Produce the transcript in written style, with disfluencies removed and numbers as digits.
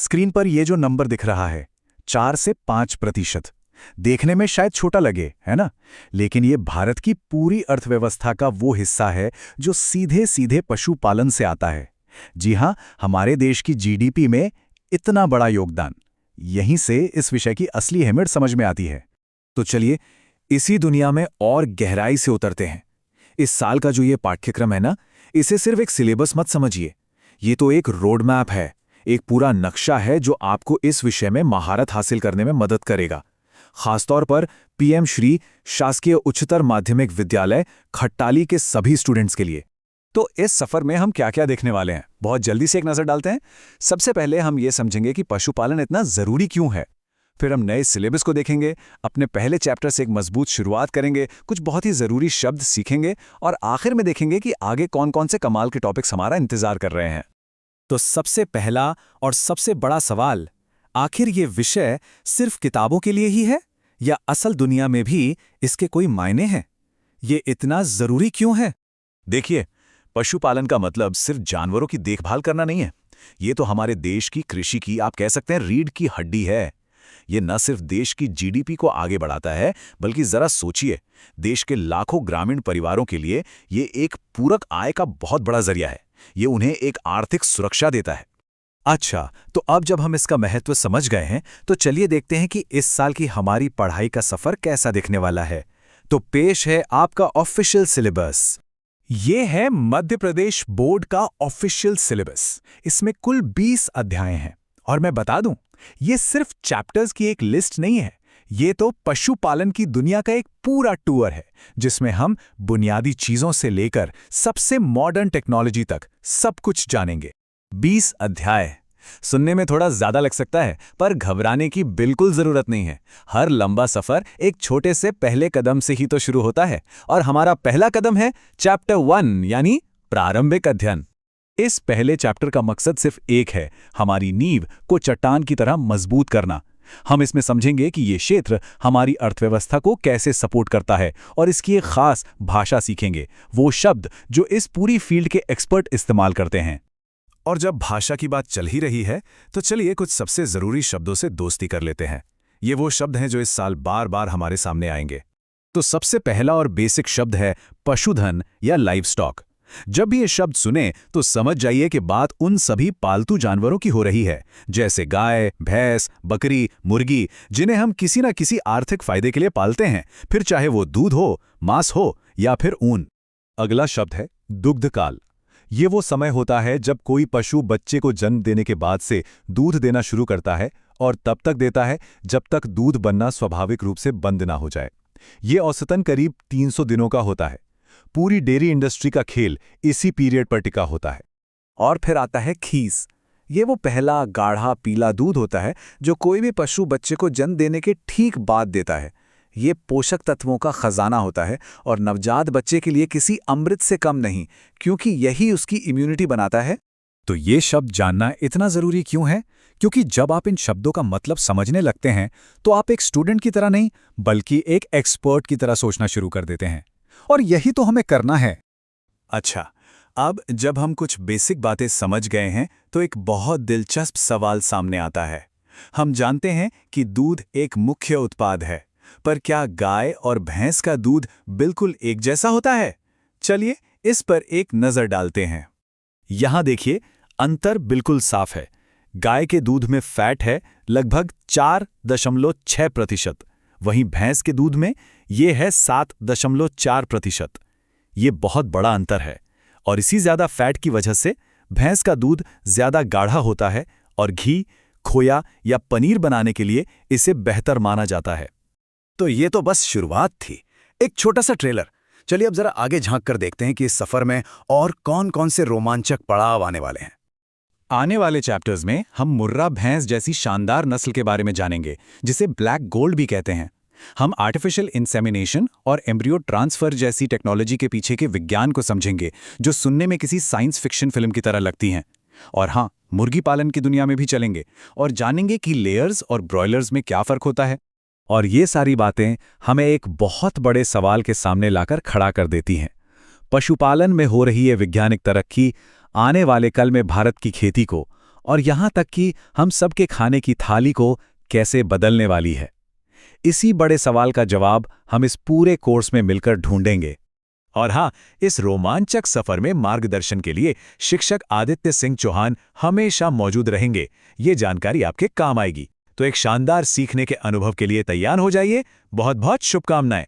Screen पर ये जो नंबर दिख रहा है 4 से 5%, देखने में शायद छोटा लगे, है ना? लेकिन ये भारत की पूरी अर्थव्यवस्था का वो हिस्सा है जो सीधे सीधे पशुपालन से आता है। जी हाँ, हमारे देश की जीडीपी में इतना बड़ा योगदान। यहीं से इस विषय की असली अहमियत समझ में आती है। तो चलिए इसी दुनिया में और गहराई से उतरते हैं। इस साल का जो ये पाठ्यक्रम है ना, इसे सिर्फ एक सिलेबस मत समझिए। ये तो एक रोड मैप है, एक पूरा नक्शा है जो आपको इस विषय में महारत हासिल करने में मदद करेगा। खासतौर पर पीएम श्री शासकीय उच्चतर माध्यमिक विद्यालय खट्टाली के सभी स्टूडेंट्स के लिए। तो इस सफर में हम क्या-क्या देखने वाले हैं, बहुत जल्दी से एक नजर डालते हैं। सबसे पहले हम ये समझेंगे कि पशुपालन इतना जरूरी क्यों है। फिर हम नए सिलेबस को देखेंगे, अपने पहले चैप्टर से एक मजबूत शुरुआत करेंगे, कुछ बहुत ही जरूरी शब्द सीखेंगे और आखिर में देखेंगे कि आगे कौन-कौन से कमाल के टॉपिक्स हमारा इंतजार कर रहे हैं। तो सबसे पहला और सबसे बड़ा सवाल, आखिर ये विषय सिर्फ किताबों के लिए ही है या असल दुनिया में भी इसके कोई मायने हैं? ये इतना जरूरी क्यों है? देखिए, पशुपालन का मतलब सिर्फ जानवरों की देखभाल करना नहीं है। ये तो हमारे देश की कृषि की, आप कह सकते हैं, रीढ़ की हड्डी है। ये न सिर्फ देश की जीडीपी को आगे बढ़ाता है, बल्कि जरा सोचिए, देश के लाखों ग्रामीण परिवारों के लिए ये एक पूरक आय का बहुत बड़ा जरिया है। ये उन्हें एक आर्थिक सुरक्षा देता है। अच्छा, तो अब जब हम इसका महत्व समझ गए हैं, तो चलिए देखते हैं कि इस साल की हमारी पढ़ाई का सफर कैसा दिखने वाला है। तो पेश है आपका ऑफिशियल सिलेबस। ये है मध्य प्रदेश बोर्ड का ऑफिशियल सिलेबस। इसमें कुल 20 अध्याय हैं और मैं बता दूं, ये सिर्फ चैप्टर्स की एक लिस्ट नहीं है। ये तो पशुपालन की दुनिया का एक पूरा टूर है, जिसमें हम बुनियादी चीजों से लेकर सबसे मॉडर्न टेक्नोलॉजी तक सब कुछ जानेंगे। 20 अध्याय सुनने में थोड़ा ज्यादा लग सकता है, पर घबराने की बिल्कुल जरूरत नहीं है। हर लंबा सफर एक छोटे से पहले कदम से ही तो शुरू होता है और हमारा पहला कदम है चैप्टर 1 यानी प्रारंभिक अध्ययन। इस पहले चैप्टर का मकसद सिर्फ एक है, हमारी नींव को चट्टान की तरह मजबूत करना। हम इसमें समझेंगे कि ये क्षेत्र हमारी अर्थव्यवस्था को कैसे सपोर्ट करता है और इसकी एक खास भाषा सीखेंगे, वो शब्द जो इस पूरी फील्ड के एक्सपर्ट इस्तेमाल करते हैं। और जब भाषा की बात चल ही रही है, तो चलिए कुछ सबसे जरूरी शब्दों से दोस्ती कर लेते हैं। ये वो शब्द हैं जो इस साल बार बार हमारे सामने आएंगे। तो सबसे पहला और बेसिक शब्द है पशुधन या लाइवस्टॉक। जब भी ये शब्द सुने तो समझ जाइए कि बात उन सभी पालतू जानवरों की हो रही है, जैसे गाय, भैंस, बकरी, मुर्गी, जिन्हें हम किसी न किसी आर्थिक फायदे के लिए पालते हैं, फिर चाहे वो दूध हो, मांस हो या फिर ऊन। अगला शब्द है दुग्धकाल। ये वो समय होता है जब कोई पशु बच्चे को जन्म देने के बाद से दूध देना शुरू करता है और तब तक देता है जब तक दूध बनना स्वाभाविक रूप से बंद ना हो जाए। ये औसतन करीब 300 दिनों का होता है। पूरी डेयरी इंडस्ट्री का खेल इसी पीरियड पर टिका होता है। और फिर आता है खीस। ये वो पहला गाढ़ा पीला दूध होता है जो कोई भी पशु बच्चे को जन्म देने के ठीक बाद देता है। ये पोषक तत्वों का खजाना होता है और नवजात बच्चे के लिए किसी अमृत से कम नहीं, क्योंकि यही उसकी इम्यूनिटी बनाता है। तो ये शब्द जानना इतना जरूरी क्यों है? क्योंकि जब आप इन शब्दों का मतलब समझने लगते हैं तो आप एक स्टूडेंट की तरह नहीं, बल्कि एक एक्सपर्ट की तरह सोचना शुरू कर देते हैं। और यही तो हमें करना है। अच्छा, अब जब हम कुछ बेसिक बातें समझ गए हैं तो एक बहुत दिलचस्प सवाल सामने आता है। हम जानते हैं कि दूध एक मुख्य उत्पाद है, पर क्या गाय और भैंस का दूध बिल्कुल एक जैसा होता है? चलिए इस पर एक नजर डालते हैं। यहां देखिए, अंतर बिल्कुल साफ है। गाय के दूध में फैट है लगभग 4.6%, वहीं भैंस के दूध में ये है 7.4%। ये बहुत बड़ा अंतर है और इसी ज्यादा फैट की वजह से भैंस का दूध ज्यादा गाढ़ा होता है और घी, खोया या पनीर बनाने के लिए इसे बेहतर माना जाता है। तो ये तो बस शुरुआत थी, एक छोटा सा ट्रेलर। चलिए अब जरा आगे झांक कर देखते हैं कि इस सफर में और कौन-कौन से रोमांचक पड़ाव आने वाले हैं। आने वाले चैप्टर्स में हम मुर्रा भैंस जैसी शानदार नस्ल के बारे में जानेंगे, जिसे ब्लैक गोल्ड भी कहते हैं। हम आर्टिफिशियल इंसेमिनेशन और एम्ब्रियो ट्रांसफर जैसी टेक्नोलॉजी के पीछे के विज्ञान को समझेंगे, जो सुनने में किसी साइंस फिक्शन फिल्म की तरह लगती हैं। और हाँ, मुर्गी पालन की दुनिया में भी चलेंगे और जानेंगे कि लेयर्स और ब्रॉयलर्स में क्या फर्क होता है। और ये सारी बातें हमें एक बहुत बड़े सवाल के सामने लाकर खड़ा कर देती हैं। पशुपालन में हो रही ये वैज्ञानिक तरक्की आने वाले कल में भारत की खेती को और यहाँ तक कि हम सबके खाने की थाली को कैसे बदलने वाली है। इसी बड़े सवाल का जवाब हम इस पूरे कोर्स में मिलकर ढूंढेंगे। और हाँ, इस रोमांचक सफर में मार्गदर्शन के लिए शिक्षक आदित्य सिंह चौहान हमेशा मौजूद रहेंगे। ये जानकारी आपके काम आएगी। तो एक शानदार सीखने के अनुभव के लिए तैयार हो जाइए। बहुत बहुत शुभकामनाएं।